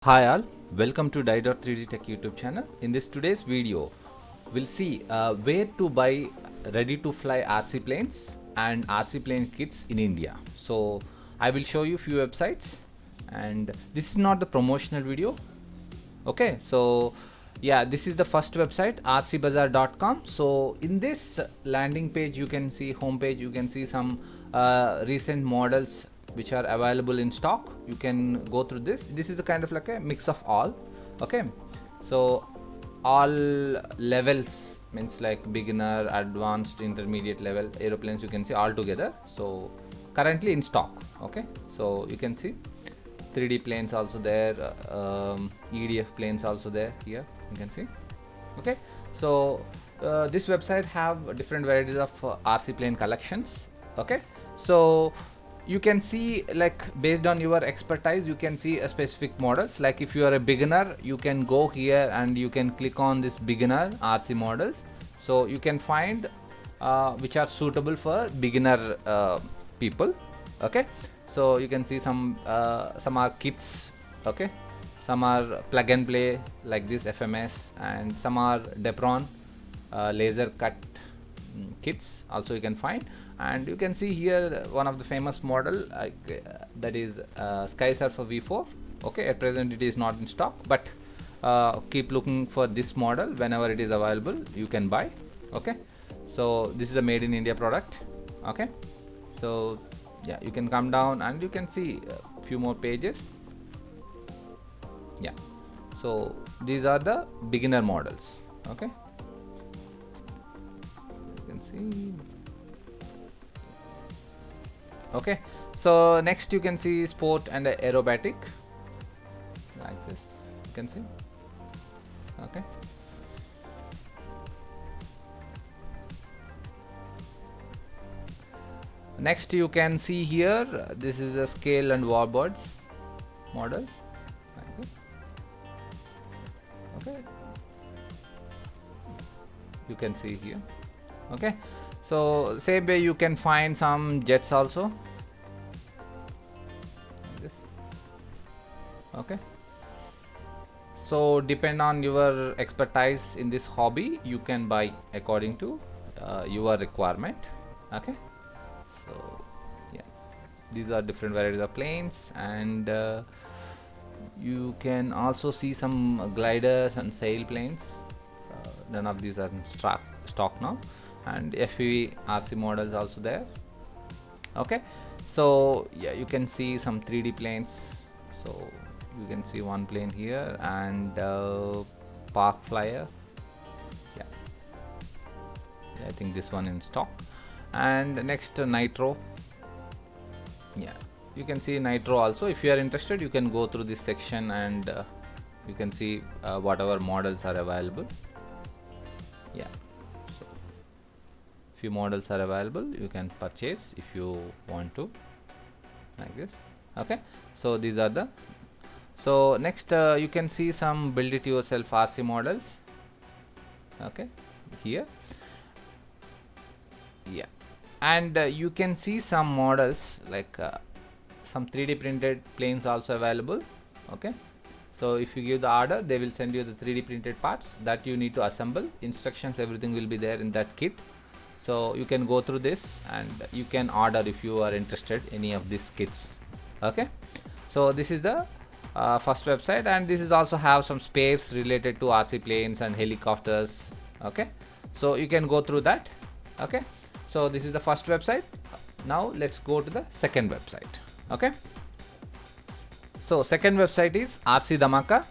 Hi all, welcome to Die.3D Tech YouTube channel. In this today's video, we'll see where to buy ready to fly RC planes and RC plane kits in India. So I will show you few websites, and this is not the promotional video. Okay, so yeah, this is the first website, rcbazaar.com. So in this landing page, you can see homepage, you can see some recent models which are available in stock. You can go through this is a kind of like a mix of all. Okay, so all levels means like beginner, advanced, intermediate level aeroplanes you can see all together. So currently in stock. Okay, so you can see 3D planes also there, EDF planes also there. Here you can see. Okay, so this website have different varieties of RC plane collections. Okay, so you can see, like, based on your expertise, you can see a specific models. Like if you are a beginner, you can go here and you can click on this beginner RC models. So you can find which are suitable for beginner people. Okay, so you can see some are kits. Okay, some are plug and play like this FMS, and some are Depron laser cut kits also you can find. And you can see here one of the famous model that is Sky Surfer V4. Okay, at present it is not in stock, but keep looking for this model. Whenever it is available, you can buy. Okay, so this is a made in India product. Okay, so yeah, you can come down and you can see a few more pages. Yeah, so these are the beginner models. Okay, you can see. Okay, so next you can see sport and aerobatic like this, you can see. Okay, next you can see here, this is the scale and warbirds models like this. Okay, you can see here. Okay, so same way you can find some jets also like this. Okay, so depend on your expertise in this hobby, you can buy according to your requirement. Okay, so yeah, these are different varieties of planes. And you can also see some gliders and sail planes. None of these are in stock now. And FPV RC models also there. Okay, so yeah, you can see some 3D planes. So you can see one plane here, and park flyer. Yeah, I think this one in stock. And next nitro. Yeah, you can see nitro also. If you are interested, you can go through this section and you can see whatever models are available. Yeah, so few models are available, you can purchase if you want to, like this. Okay, so these are the, so next you can see some build it yourself RC models. Okay, here. Yeah, and you can see some models like some 3D printed planes also available. Okay, so if you give the order, they will send you the 3D printed parts that you need to assemble. Instructions, everything will be there in that kit. So you can go through this and you can order if you are interested any of these kits. Okay, so this is the first website, and this is also have some spares related to RC planes and helicopters. Okay, so you can go through that. Okay, so this is the first website. Now let's go to the second website. Okay, so second website is rcdhamaka.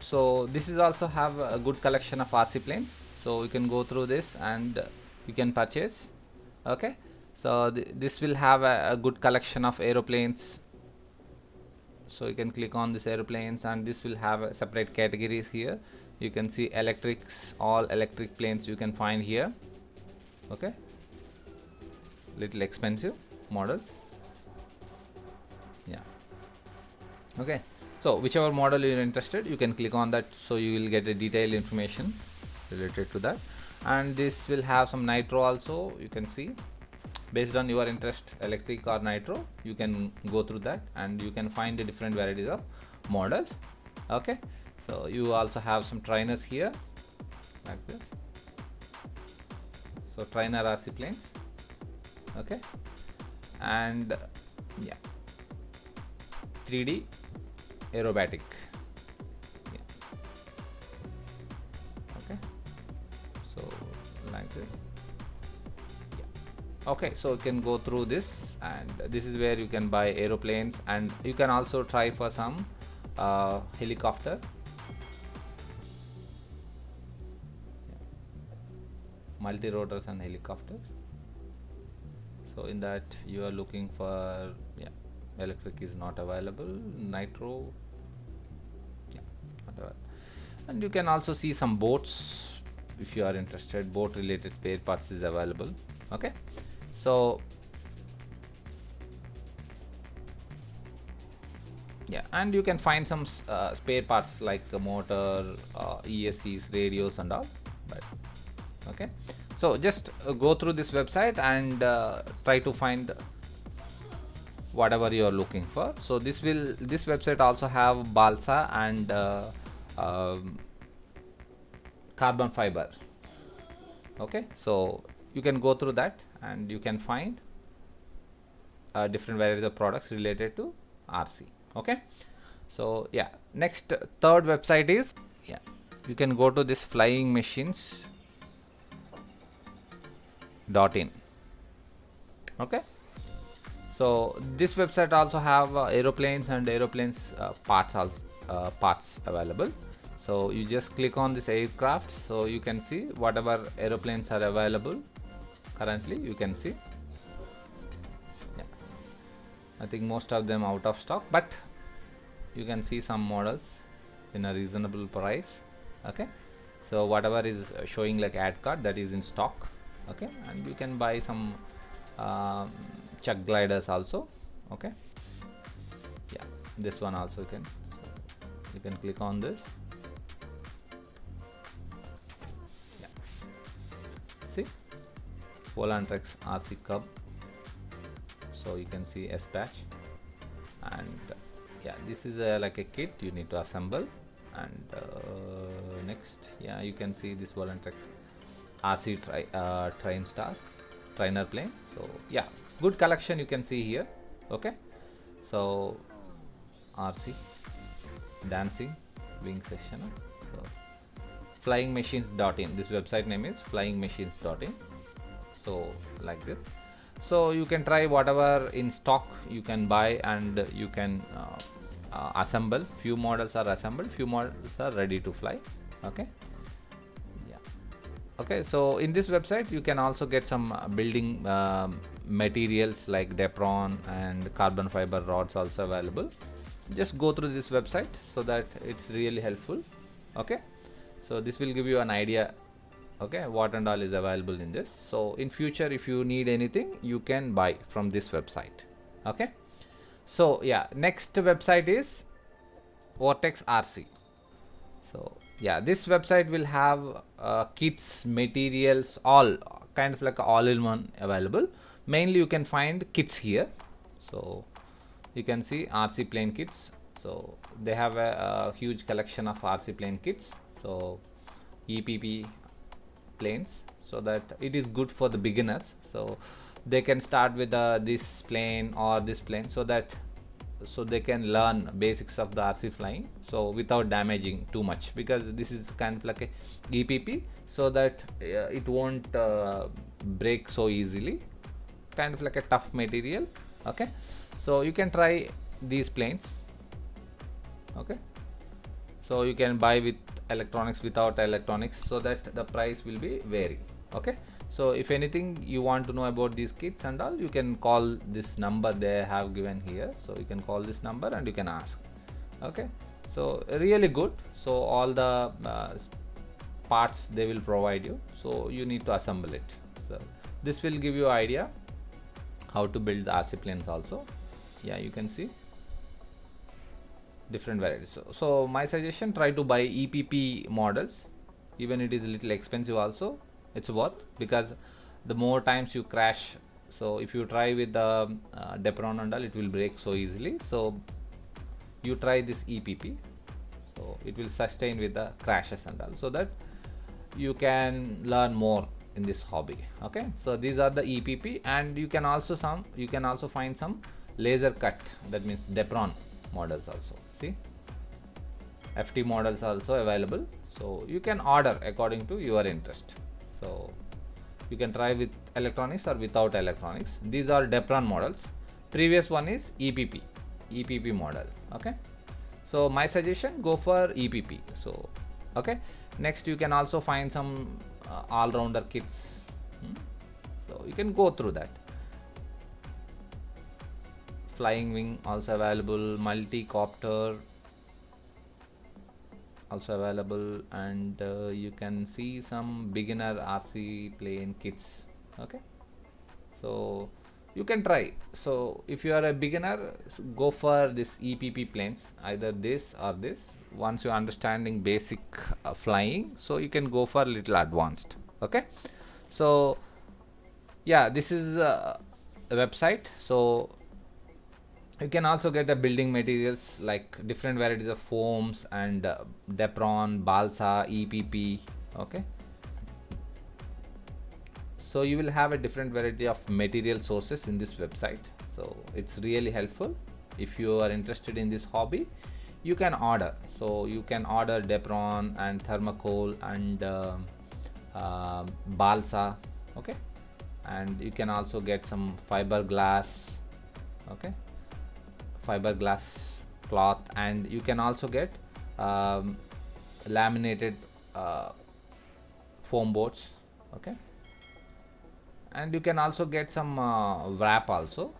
So this is also have a good collection of RC planes. So you can go through this and you can purchase. Okay, so this will have a good collection of aeroplanes. So you can click on this aeroplanes, and this will have a separate categories here. You can see electrics, all electric planes you can find here. Okay, little expensive models. Yeah, okay, so whichever model you're interested, you can click on that, so you will get a detailed information related to that. And this will have some nitro also, you can see. based on your interest, electric or nitro, you can go through that and you can find the different varieties of models. Okay, so you also have some trainers here like this. So trainer RC planes. Okay, and yeah, 3D aerobatic. Yeah. Okay, so like this. Yeah. Okay, so you can go through this, and this is where you can buy aeroplanes, and you can also try for some helicopter. Multi-rotors and helicopters. So in that you are looking for, yeah, electric is not available, nitro, yeah, not available. And you can also see some boats if you are interested. Boat related spare parts is available. Okay, so yeah, and you can find some spare parts like the motor, ESCs, radios and all. But okay, so just go through this website and try to find whatever you are looking for. So this website also have balsa and carbon fiber. Okay, so you can go through that and you can find different varieties of products related to RC. Okay, so yeah, next third website is, yeah, you can go to this flying machines .in. Okay, so this website also have aeroplanes and aeroplanes parts available. So you just click on this aircraft, so you can see whatever aeroplanes are available currently. You can see, yeah, I think most of them out of stock, but you can see some models in a reasonable price. Okay, so whatever is showing like ad card, that is in stock. Okay, and you can buy some chuck gliders also. Okay, yeah, this one also you can click on this. Yeah, see, Volantrex RC Cub. So you can see S patch, and yeah, this is like a kit you need to assemble. And next, yeah, you can see this Volantrex RC trainer plane. So yeah, good collection you can see here. Okay, so RC dancing wing session. So flyingmachines.in, this website name is flyingmachines.in. so like this. So you can try whatever in stock you can buy, and you can assemble. Few models are assembled, few models are ready to fly. Okay, okay, so in this website you can also get some building materials like Depron and carbon fiber rods also available. Just go through this website so that it's really helpful. Okay, so this will give you an idea, okay, what and all is available in this. So in future if you need anything, you can buy from this website. Okay, so yeah, next website is Vortex RC. So yeah, this website will have kits, materials, all kind of like all-in-one available. Mainly you can find kits here. So you can see RC plane kits. So they have a huge collection of RC plane kits. So EPP planes, so that it is good for the beginners. So they can start with this plane or this plane, so they can learn basics of the RC flying, so without damaging too much, because this is kind of like a EPP, so that it won't break so easily, kind of like a tough material. Okay, so you can try these planes. Okay, so you can buy with electronics, without electronics, so that the price will be vary. Okay, so if anything you want to know about these kits and all, you can call this number they have given here. So you can call this number and you can ask. Okay, so really good. So all the parts they will provide you, so you need to assemble it. So this will give you idea how to build the RC planes also. Yeah, you can see different varieties. So my suggestion, try to buy EPP models, even it is a little expensive also, it's worth, because the more times you crash So if you try with the Depron and all, it will break so easily. So you try this EPP, so it will sustain with the crashes and all, so that you can learn more in this hobby. Okay, so these are the EPP, and you can also find some laser cut, that means Depron models also. See, FT models also available, so you can order according to your interest. So you can try with electronics or without electronics. These are Depron models. Previous one is EPP model. Okay, so my suggestion, go for EPP. So okay, next you can also find some all-rounder kits. So you can go through that. Flying wing also available, multi-copter also available, and you can see some beginner RC plane kits. Okay, so you can try. So if you are a beginner, go for this EPP planes, either this or this. Once you are understanding basic flying, so you can go for little advanced. Okay, so yeah, this is a website. So you can also get the building materials like different varieties of foams and Depron, balsa, EPP. Okay, so you will have a different variety of material sources in this website. So it's really helpful. If you are interested in this hobby, you can order. So you can order Depron and thermocol and balsa. Okay, and you can also get some fiberglass. Okay, fiberglass cloth, and you can also get laminated foam boards. Okay, and you can also get some wrap also.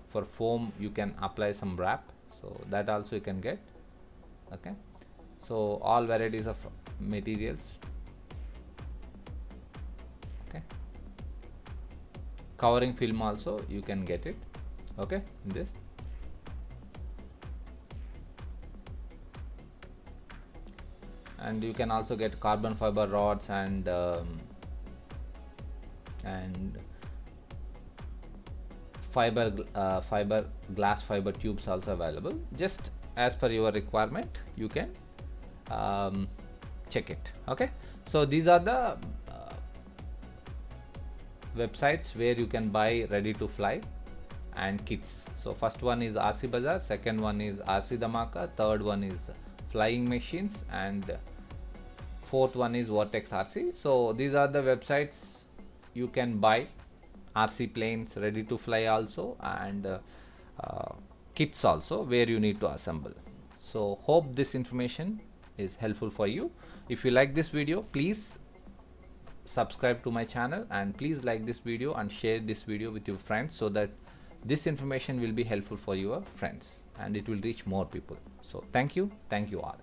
For foam you can apply some wrap, so that also you can get. Okay, so all varieties of materials. Okay, covering film also you can get it. Okay, in this. And you can also get carbon fiber rods and glass fiber tubes also available. Just as per your requirement, you can check it. Okay, so these are the websites where you can buy ready to fly and kits. So first one is rcbazaar, second one is rcdhamaka, third one is flying machines, and fourth one is Vortex RC. So these are the websites you can buy RC planes ready to fly also, and kits also where you need to assemble. So hope this information is helpful for you. If you like this video, please subscribe to my channel, and please like this video and share this video with your friends, so that this information will be helpful for your friends and it will reach more people. So thank you all.